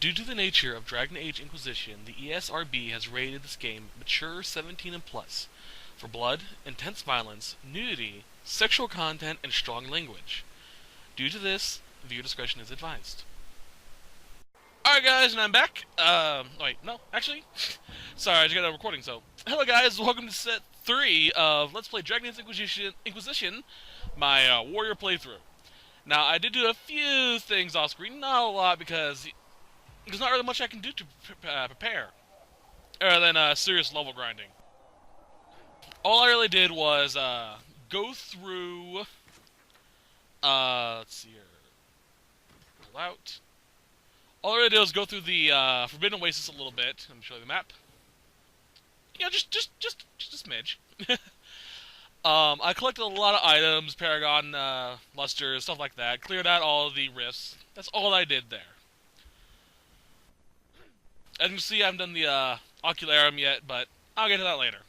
Due to the nature of Dragon Age Inquisition, the ESRB has rated this game mature 17 and plus for blood, intense violence, nudity, sexual content, and strong language. Due to this, viewer discretion is advised. Alright guys, and I'm back. Wait, no, actually, sorry, I just got a recording, so. Hello guys, welcome to set 3 of Let's Play Dragon Age Inquisition, my warrior playthrough. Now, I did do a few things off screen, not a lot, because there's not really much I can do to prepare, other than serious level grinding. All I really did was go through, let's see here, pull out. All I really did was go through the Forbidden Oasis a little bit. Let me show you the map. You know, just a smidge. I collected a lot of items, Paragon, Lusters, stuff like that. Cleared out all of the rifts. That's all I did there. As you can see, I haven't done the Ocularum yet, but I'll get to that later.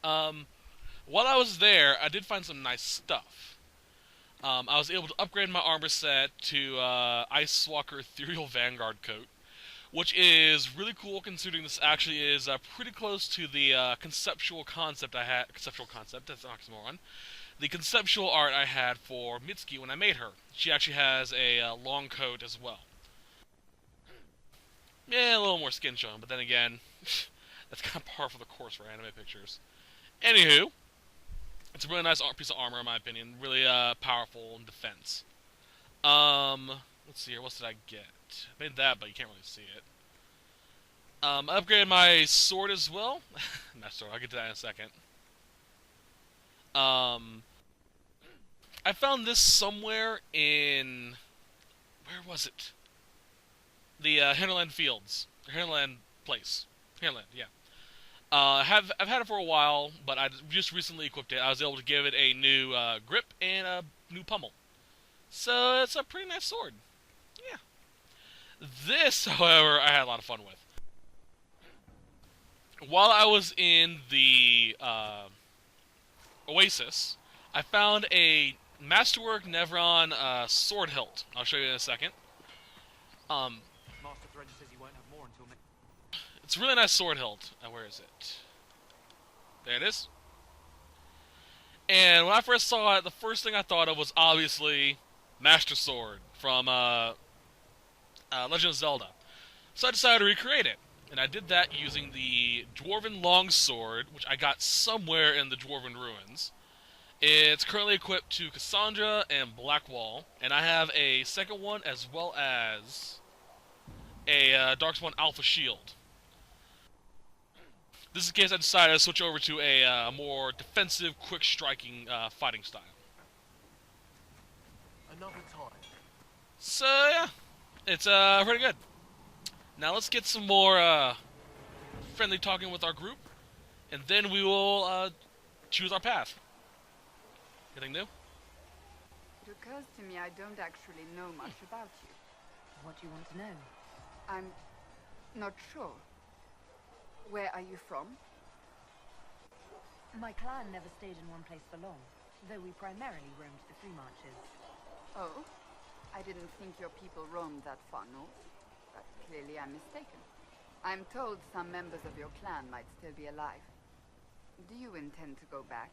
While I was there, I did find some nice stuff. I was able to upgrade my armor set to Ice Walker Ethereal Vanguard coat, which is really cool considering this actually is pretty close to the conceptual concept I had. Conceptual concept, that's an oxymoron. The conceptual art I had for Mitsuki when I made her. She actually has a long coat as well. Yeah, a little more skin showing, but then again, that's kind of par for the course for anime pictures. Anywho, it's a really nice piece of armor in my opinion, really powerful in defense. Let's see here, what did I get? I made that, but you can't really see it. I upgraded my sword as well. Not sword, I'll get to that in a second. I found this somewhere in... where was it? The Hinterland Fields. Hinterland Place. Hinterland, yeah. I've had it for a while, but I just recently equipped it. I was able to give it a new grip and a new pummel. So it's a pretty nice sword. Yeah. This, however, I had a lot of fun with. While I was in the Oasis, I found a Masterwork Nevron sword hilt. I'll show you in a second. Master Thread says he won't have more until next. It's a really nice sword hilt. Where is it? There it is. And when I first saw it, the first thing I thought of was obviously Master Sword from Legend of Zelda. So I decided to recreate it. And I did that using the Dwarven Longsword, which I got somewhere in the Dwarven Ruins. It's currently equipped to Cassandra and Blackwall, and I have a second one as well as a Darkspawn Alpha Shield. This is the case I decided to switch over to a more defensive, quick-striking fighting style. Another time. So, yeah, it's pretty good. Now let's get some more friendly talking with our group, and then we will choose our path. Anything new? It occurs to me I don't actually know much about you. What do you want to know? I'm not sure. Where are you from? My clan never stayed in one place for long, though we primarily roamed the Three Marches. Oh, I didn't think your people roamed that far north, but clearly I'm mistaken. I'm told some members of your clan might still be alive. Do you intend to go back?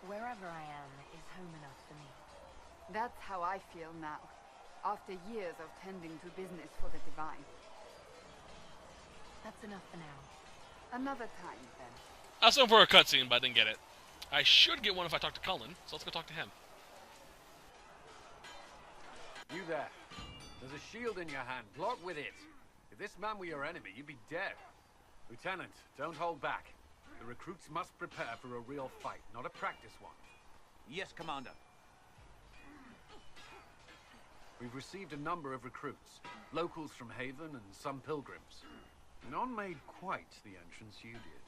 Wherever I am is home enough for me. That's how I feel now, after years of tending to business for the Divine. That's enough for now. Another time, then. I was looking for a cutscene, but I didn't get it. I should get one if I talk to Cullen, so let's go talk to him. You there. There's a shield in your hand. Block with it. If this man were your enemy, you'd be dead. Lieutenant, don't hold back. The recruits must prepare for a real fight, not a practice one. Yes, Commander. We've received a number of recruits, locals from Haven and some pilgrims. None made quite the entrance you did.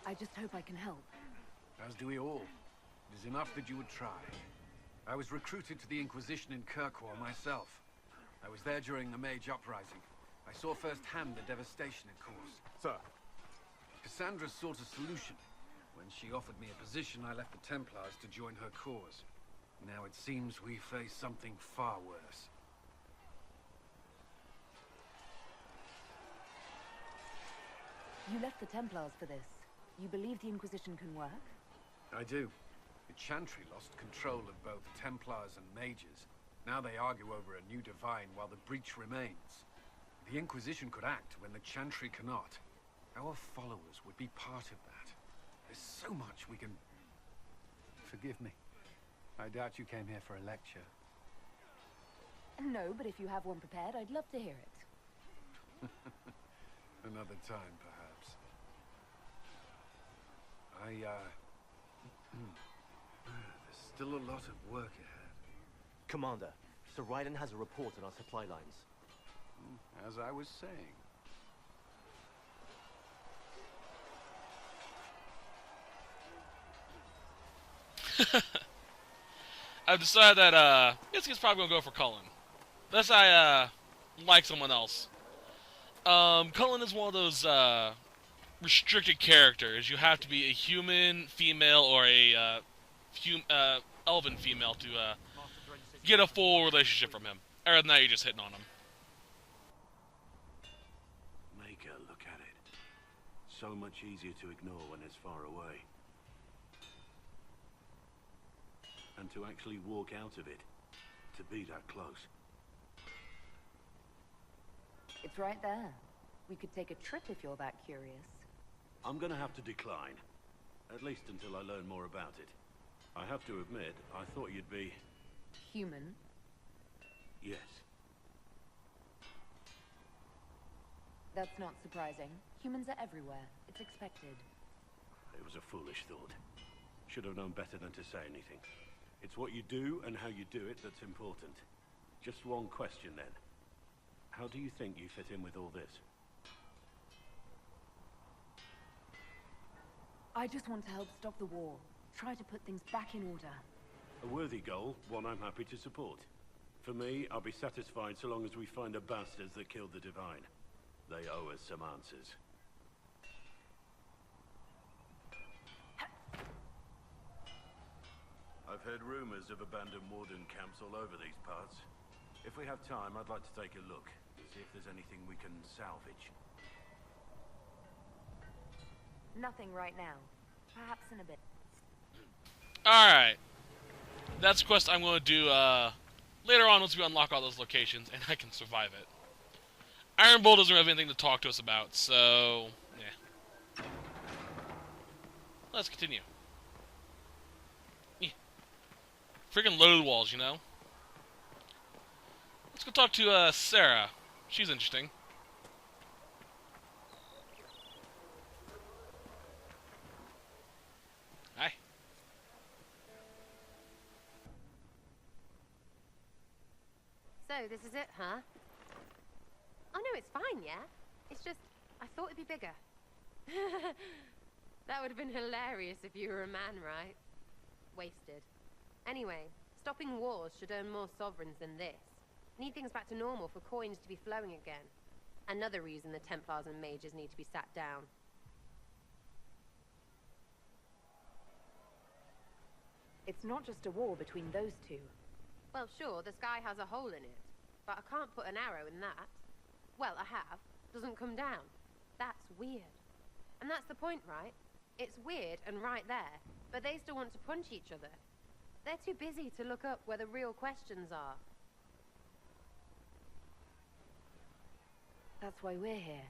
I just hope I can help. As do we all. It is enough that you would try. I was recruited to the Inquisition in Kirkwall myself. I was there during the Mage Uprising. I saw firsthand the devastation it caused. Sir. Cassandra sought a solution When she offered me a position, I left the Templars to join her cause. Now it seems we face something far worse. You left the Templars for this. You believe the Inquisition can work? I do. The Chantry lost control of both Templars and mages. Now they argue over a new divine while the breach remains. The Inquisition could act when the Chantry cannot. Our followers would be part of that. There's so much we can... Forgive me. I doubt you came here for a lecture. No, but if you have one prepared, I'd love to hear it. Another time, perhaps. There's still a lot of work ahead. Commander, Sir Ryden has a report on our supply lines. As I was saying. I've decided that, this kid's probably gonna go for Cullen. Unless I, like someone else. Cullen is one of those, restricted characters. You have to be a human female or a, elven female to, get a full relationship from him. Other than that, you're just hitting on him. Make her look at it. So much easier to ignore when it's far away. And to actually walk out of it. To be that close. It's right there. We could take a trip if you're that curious. I'm gonna have to decline. At least until I learn more about it. I have to admit, I thought you'd be... Human? Yes. That's not surprising. Humans are everywhere. It's expected. It was a foolish thought. Should have known better than to say anything. It's what you do and how you do it that's important. Just one question then. How do you think you fit in with all this? I just want to help stop the war. Try to put things back in order. A worthy goal, one I'm happy to support. For me, I'll be satisfied so long as we find the bastards that killed the Divine. They owe us some answers. I've heard rumors of abandoned warden camps all over these parts. If we have time, I'd like to take a look, see if there's anything we can salvage. Nothing right now. Perhaps in a bit. Alright. That's a quest I'm going to do later on once we unlock all those locations and I can survive it. Iron Bull doesn't have anything to talk to us about, so... yeah. Let's continue. Yeah. Freaking load walls, you know? Let's go talk to Sarah. She's interesting. Hi. So, this is it, huh? Oh no, it's fine, yeah? It's just, I thought it'd be bigger. That would have been hilarious if you were a man, right? Wasted. Anyway, stopping wars should earn more sovereigns than this. Need things back to normal for coins to be flowing again. Another reason the Templars and mages need to be sat down. It's not just a war between those two. Well, sure, the sky has a hole in it, but I can't put an arrow in that. Well, I have. Doesn't come down. That's weird. And that's the point, right? It's weird and right there, but they still want to punch each other. They're too busy to look up where the real questions are. That's why we're here.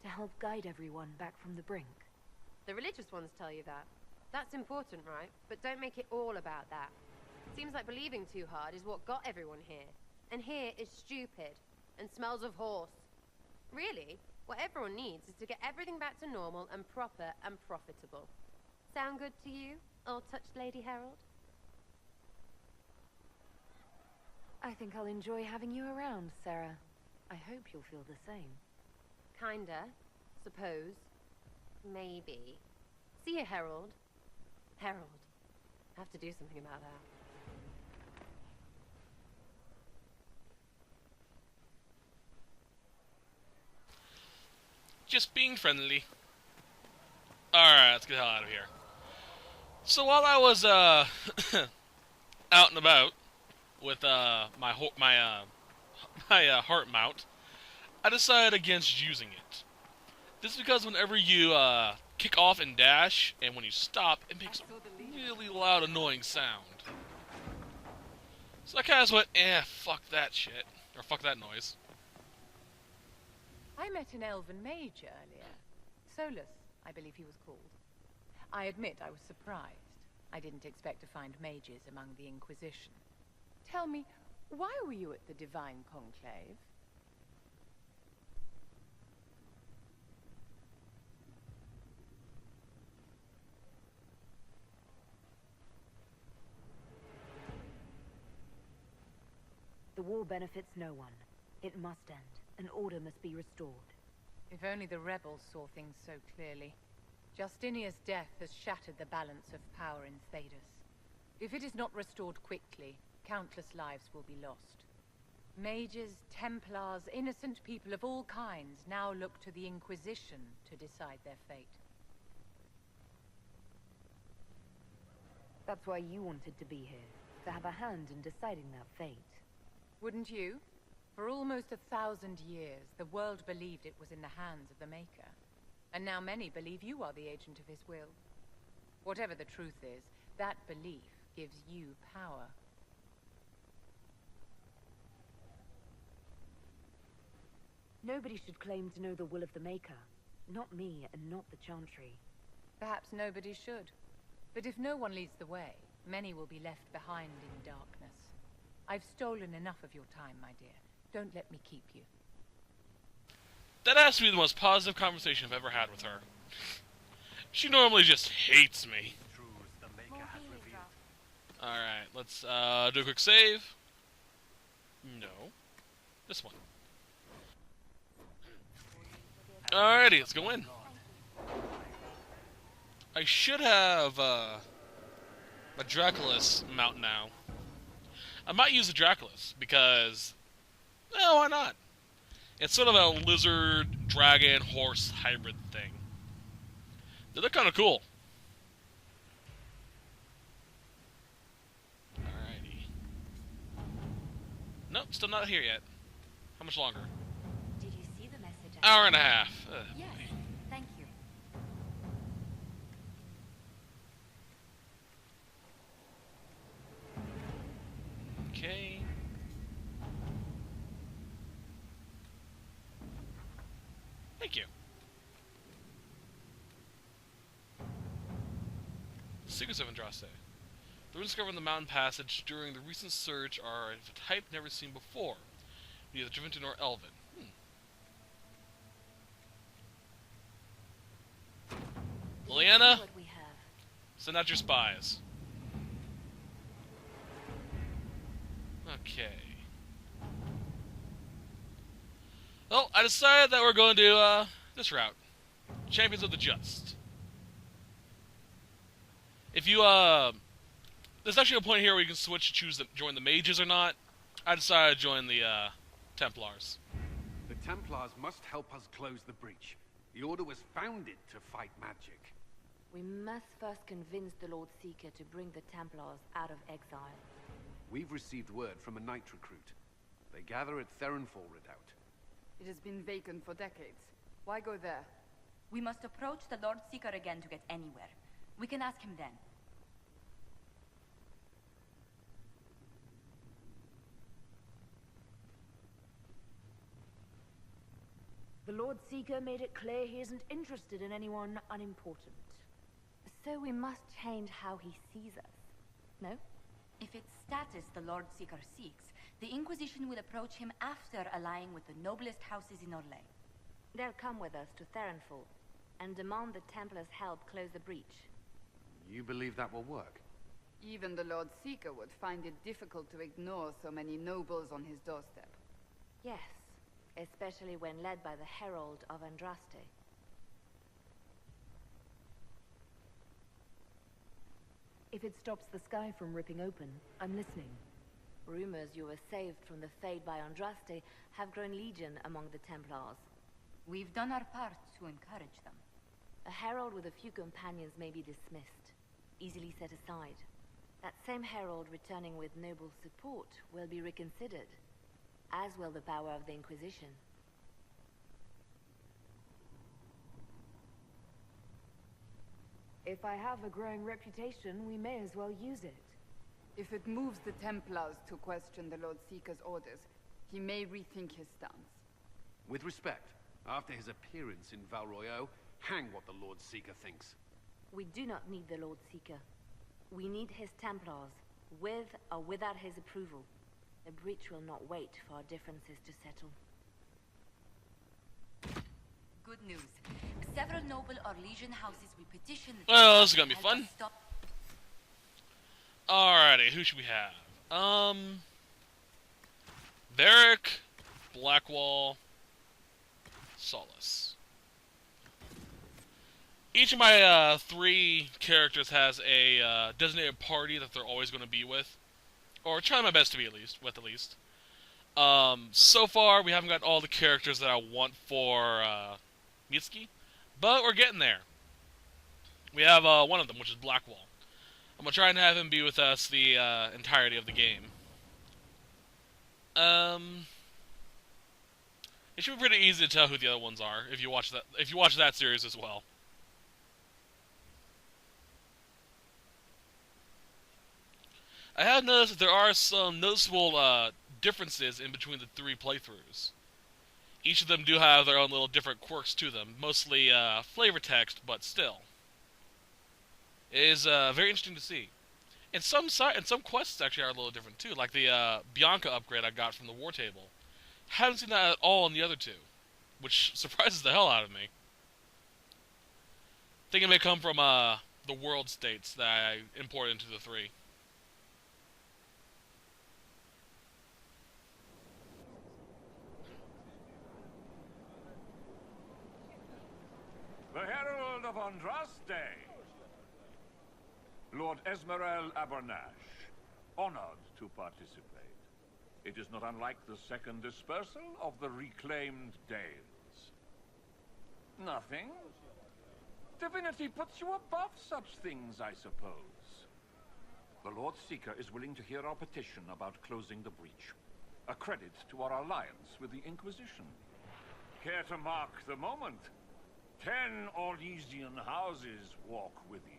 To help guide everyone back from the brink. The religious ones tell you that. That's important, right? But don't make it all about that. Seems like believing too hard is what got everyone here. And here is stupid. And smells of horse. Really, what everyone needs is to get everything back to normal and proper and profitable. Sound good to you, all-touched Lady Herald? I think I'll enjoy having you around, Sarah. I hope you'll feel the same. Kinda. Suppose. Maybe. See you, Herald. Herald. I have to do something about that. Just being friendly. Alright, let's get the hell out of here. So while I was out and about with my heart mount, I decided against using it. This is because whenever you kick off and dash, and when you stop, it makes a really loud, annoying sound. So I kind of went, fuck that shit. Or fuck that noise. I met an Elven mage earlier. Solus, I believe he was called. I admit I was surprised. I didn't expect to find mages among the Inquisition. Tell me, why were you at the Divine Conclave? The war benefits no one. It must end, and order must be restored. If only the rebels saw things so clearly. Justinia's death has shattered the balance of power in Thedas. If it is not restored quickly, countless lives will be lost. Mages, Templars, innocent people of all kinds now look to the Inquisition to decide their fate. That's why you wanted to be here, to have a hand in deciding that fate. Wouldn't you? For almost 1,000 years, the world believed it was in the hands of the Maker. And now many believe you are the agent of his will. Whatever the truth is, that belief gives you power. Nobody should claim to know the will of the Maker. Not me, and not the Chantry. Perhaps nobody should. But if no one leads the way, many will be left behind in darkness. I've stolen enough of your time, my dear. Don't let me keep you. That has to be the most positive conversation I've ever had with her. She normally just hates me. Alright, let's do a quick save. No. This one. Alrighty, let's go in. I should have a Draculus mount now. I might use the Draculus because, well, why not? It's sort of a lizard, dragon, horse hybrid thing. They look kind of cool. Alrighty. Nope, still not here yet. How much longer? Did you see the message? Hour and a half. Yes, thank you. Okay. Thank you. Secrets of Andraste. The ruins discovered in the mountain passage during the recent search are of a type never seen before, neither Driventon nor Elven. Liliana, What we have. send out your spies. Okay. Well, I decided that we're going to do this route. Champions of the Just. If you, there's actually a point here where you can switch to choose to join the mages or not. I decided to join the, Templars. The Templars must help us close the breach. The Order was founded to fight magic. We must first convince the Lord Seeker to bring the Templars out of exile. We've received word from a knight recruit. They gather at Therenfall Redoubt. It has been vacant for decades. Why go there? We must approach the Lord Seeker again to get anywhere. We can ask him then. The Lord Seeker made it clear he isn't interested in anyone unimportant. So we must change how he sees us. No? If it's status the Lord Seeker seeks, the Inquisition will approach him after allying with the noblest houses in Orlais. They'll come with us to Therenfall and demand the Templars' help close the breach. You believe that will work? Even the Lord Seeker would find it difficult to ignore so many nobles on his doorstep. Yes, especially when led by the Herald of Andraste. If it stops the sky from ripping open, I'm listening. Rumors you were saved from the fate by Andraste have grown legion among the Templars. We've done our part to encourage them. A herald with a few companions may be dismissed. easily set aside. That same herald returning with noble support will be reconsidered, as will the power of the Inquisition. If I have a growing reputation, we may as well use it. If it moves the Templars to question the Lord Seeker's orders, he may rethink his stance. With respect, after his appearance in Val Royeaux, hang what the Lord Seeker thinks. We do not need the Lord Seeker. We need his Templars, with or without his approval. The breach will not wait for our differences to settle. Good news. Several noble or legion houses will petition the Well, this is gonna be Templars fun. to stop. Alrighty, who should we have? Varric, Blackwall, Solace. Each of my 3 characters has a designated party that they're always going to be with, or try my best to be at least. So far, we haven't got all the characters that I want for Mitsuki, but we're getting there. We have one of them, which is Blackwall. I'm going to try and have him be with us the entirety of the game. It should be pretty easy to tell who the other ones are if you watch that series as well. I have noticed that there are some noticeable differences in between the 3 playthroughs. Each of them do have their own little different quirks to them, mostly flavor text, but still. It is very interesting to see. And some quests actually are a little different too, like the Bianca upgrade I got from the War Table. Haven't seen that at all in the other 2, which surprises the hell out of me. I think it may come from the world states that I imported into the 3. The Herald of Andraste. Lord Esmerel Abernash, honored to participate. It is not unlike the second dispersal of the reclaimed Dales. Nothing? Divinity puts you above such things, I suppose. The Lord Seeker is willing to hear our petition about closing the breach. A credit to our alliance with the Inquisition. Care to mark the moment? 10 Orlesian houses walk with you.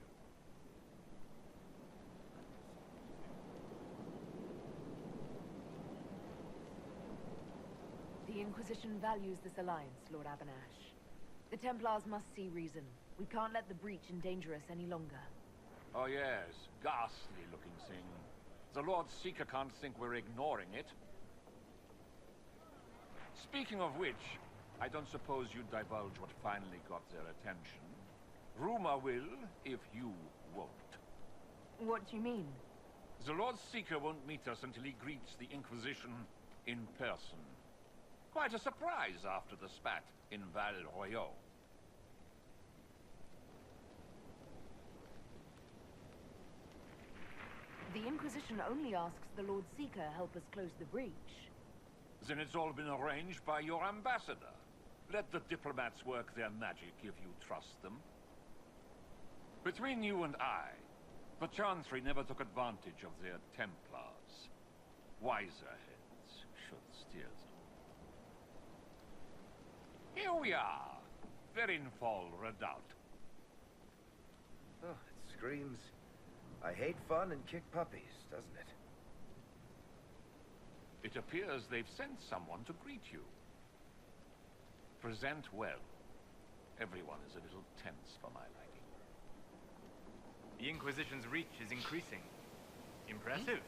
The Inquisition values this alliance, Lord Abernash. The Templars must see reason. We can't let the breach endanger us any longer. Oh yes, ghastly looking thing. The Lord Seeker can't think we're ignoring it. Speaking of which, I don't suppose you'd divulge what finally got their attention. Rumor will, if you won't. What do you mean? The Lord Seeker won't meet us until he greets the Inquisition in person. Quite a surprise after the spat in Val Royeaux. The Inquisition only asks the Lord Seeker help us close the breach. Then it's all been arranged by your ambassador. Let the diplomats work their magic if you trust them. Between you and I, the Chantry never took advantage of their Templars. Wiser heads should steer them. Here we are, Verinfol Redoubt. Oh, it screams, I hate fun and kick puppies, doesn't it? It appears they've sent someone to greet you. Present well. Everyone is a little tense for my liking. The Inquisition's reach is increasing. Impressive.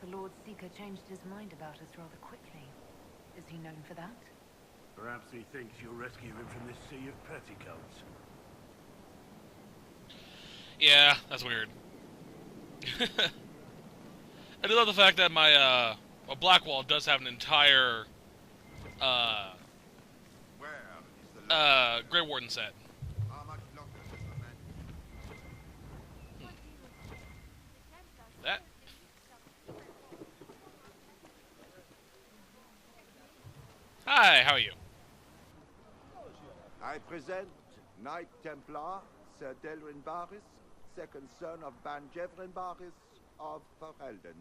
The Lord Seeker changed his mind about us rather quickly. Is he known for that? Perhaps he thinks you'll rescue him from this sea of petticoats. Yeah, that's weird. I do love the fact that my Blackwall does have an entire Grey Warden set. That. Hi, how are you? I present Knight Templar, Sir Delrin Barris, second son of Ban Jevrenbaris of Ferelden.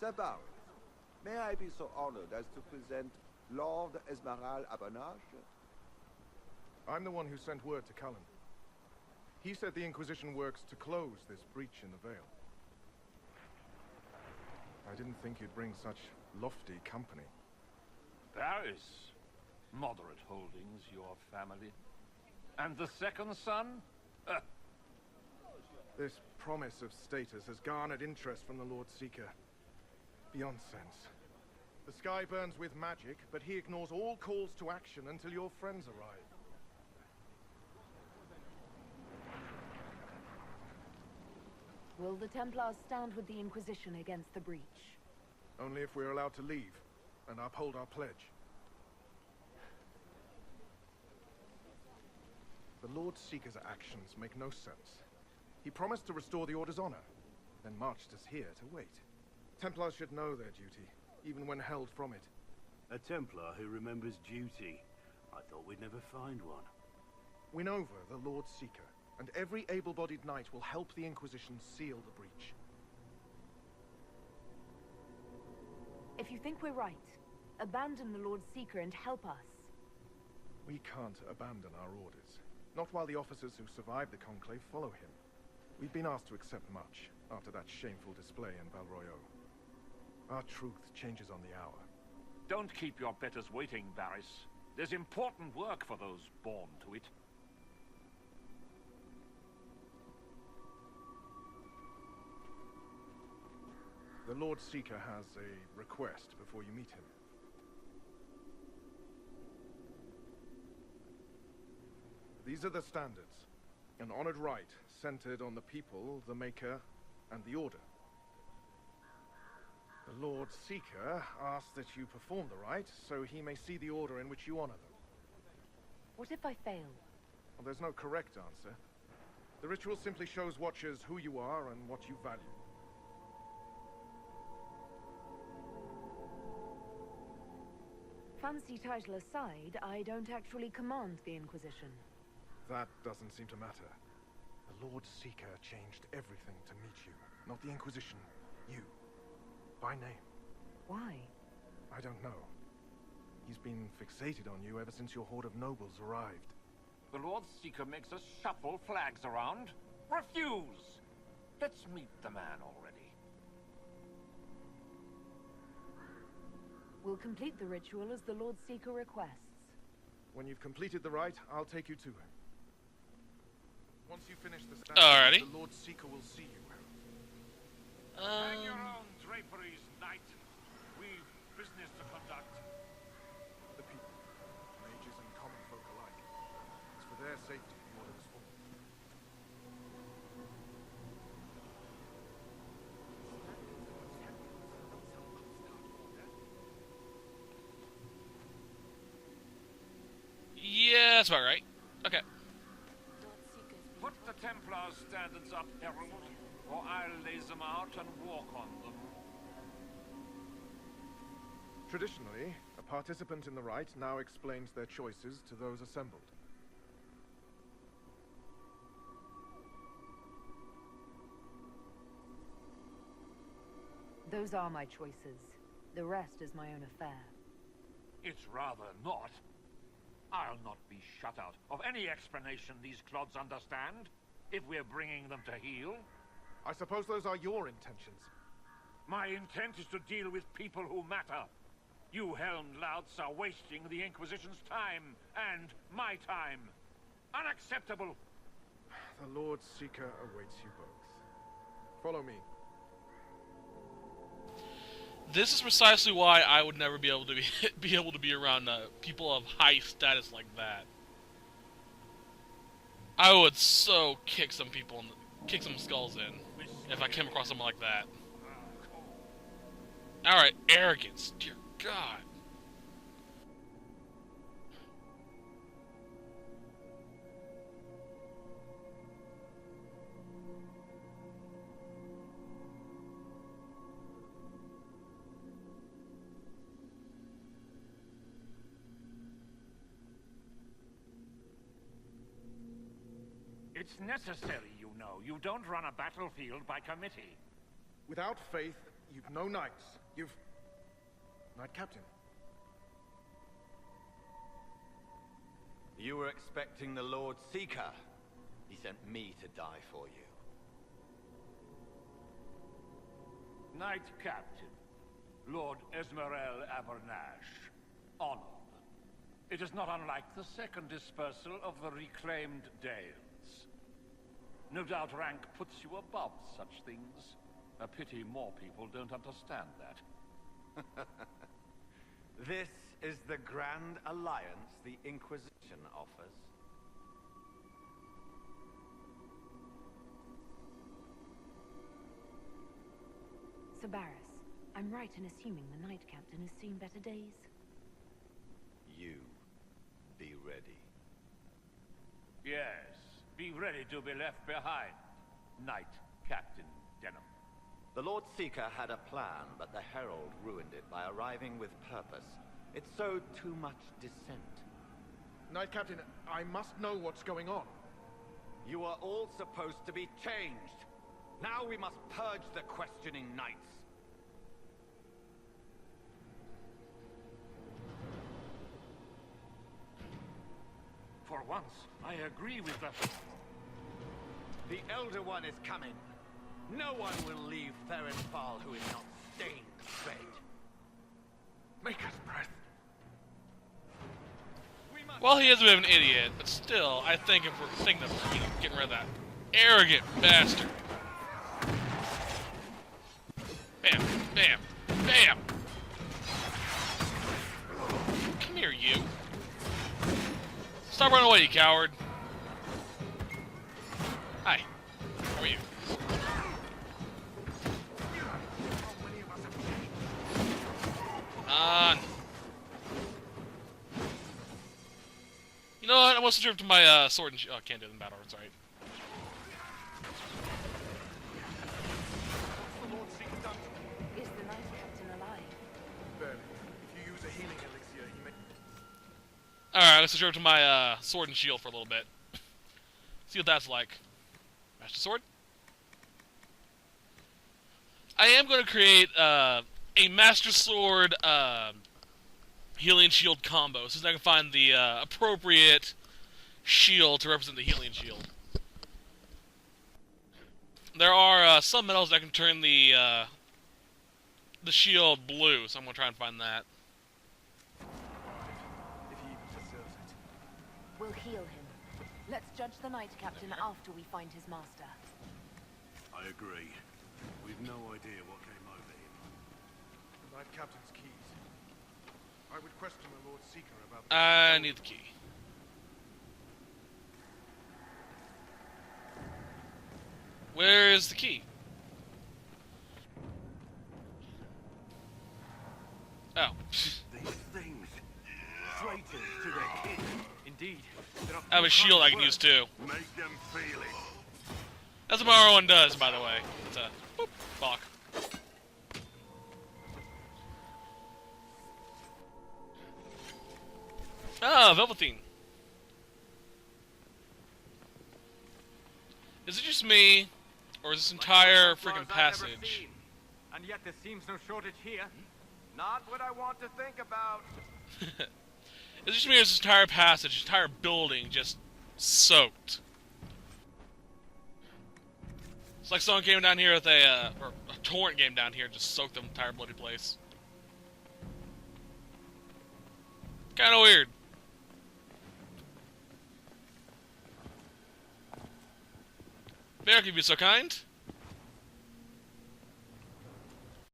Sir Baris, may I be so honored as to present Lord Esmeralda Abernage? I'm the one who sent word to Cullen. He said the Inquisition works to close this breach in the Vale. I didn't think you'd bring such lofty company. Paris. Moderate holdings, your family. And the second son? This promise of status has garnered interest from the Lord Seeker. Beyond sense. The sky burns with magic, but he ignores all calls to action until your friends arrive. Will the Templars stand with the Inquisition against the breach? Only if we're allowed to leave and uphold our pledge. The Lord Seeker's actions make no sense. He promised to restore the Order's honor, then marched us here to wait. Templars should know their duty, even when held from it. A Templar who remembers duty. I thought we'd never find one. Win over the Lord Seeker, and every able-bodied knight will help the Inquisition seal the breach. If you think we're right, abandon the Lord Seeker and help us. We can't abandon our orders. Not while the officers who survived the Conclave follow him. We've been asked to accept much after that shameful display in Valroyo. Our truth changes on the hour. Don't keep your betters waiting, Barris. There's important work for those born to it. The Lord Seeker has a request before you meet him. These are the standards. An honored right, centered on the people, the Maker, and the Order. The Lord Seeker asks that you perform the rite, so he may see the order in which you honor them. What if I fail? Well, there's no correct answer. The ritual simply shows Watchers who you are and what you value. Fancy title aside, I don't actually command the Inquisition. That doesn't seem to matter. The Lord Seeker changed everything to meet you. Not the Inquisition. You. By name. Why? I don't know. He's been fixated on you ever since your horde of nobles arrived. The Lord Seeker makes us shuffle flags around. Refuse! Let's meet the man already. We'll complete the ritual as the Lord Seeker requests. When you've completed the rite, I'll take you to him. Once you finish the Alrighty. the Lord Seeker will see you. Hang your own draperies, knight. We've business to conduct. The people, mages and common folk alike. It's for their safety the order was formed. Yeah, that's about right. Okay. Put the Templar standards up, Herald, or I'll lay them out and walk on them. Traditionally, a participant in the rite now explains their choices to those assembled. Those are my choices. The rest is my own affair. It's rather not. I'll not be shut out of any explanation these clods understand, if we're bringing them to heel. I suppose those are your intentions. My intent is to deal with people who matter. You helmed louts are wasting the Inquisition's time, and my time. Unacceptable! The Lord Seeker awaits you both. Follow me. This is precisely why I would never be able to be around people of high status like that. I would so kick some skulls in if I came across someone like that. Alright, arrogance. Dear God. It It's necessary, you know. You don't run a battlefield by committee. Without faith, you've no knights. You've... Knight Captain. You were expecting the Lord Seeker. He sent me to die for you. Knight Captain, Lord Esmerel Abernash, honored. It is not unlike the second dispersal of the reclaimed Dales. No doubt rank puts you above such things. A pity more people don't understand that. This is the grand alliance the Inquisition offers. Sabaris, I'm right in assuming the Knight Captain has seen better days. You be ready. Yes, be ready to be left behind, Knight Captain Denham. The Lord Seeker had a plan, but the Herald ruined it by arriving with purpose. It sowed too much dissent. Knight Captain, I must know what's going on. You are all supposed to be changed. Now we must purge the questioning knights. For once, I agree with that. The Elder One is coming. No one will leave Therenfall who is not stained red. Maker's breath. Well, he is a bit of an idiot, but still, I think if we're thinking of getting rid of that arrogant bastard. Bam, bam, bam! Come here, you. Stop running away, you coward. Hi. How are you? On. You know what? I want to switch over to my sword and shield. Oh, I can't do it in battle. That's right. Is the Knight Captain alive? Barely. If you use a healing elixir, he may... Alright, let's switch over to my sword and shield for a little bit. See what that's like. Master Sword. I am going to create a Master Sword healing shield combo, so I can find the appropriate shield to represent the healing shield. There are some metals that can turn the shield blue, so I'm going to try and find that. If he even deserves it. We'll heal him. Let's judge the Knight Captain after we find his master. I agree. We've no idea what came over him. The Knight Captain's keys. I would question the Lord Seeker about... I need the key. Where is the key? Oh. These things. Traitors to their kin. Indeed. I have a shield I can use too. Make them feel it. That's what my R1 does, by the way. It's a boop, block. Ah, Velveteen. Is it just me, or is this entire freaking passage? And yet there seems no shortage here. Not what I want to think about. Is it just me, or is this entire passage, this entire building, just soaked? It's like someone came down here with a torrent came down here and just soaked the entire bloody place. Kinda weird. Bear, can you be so kind?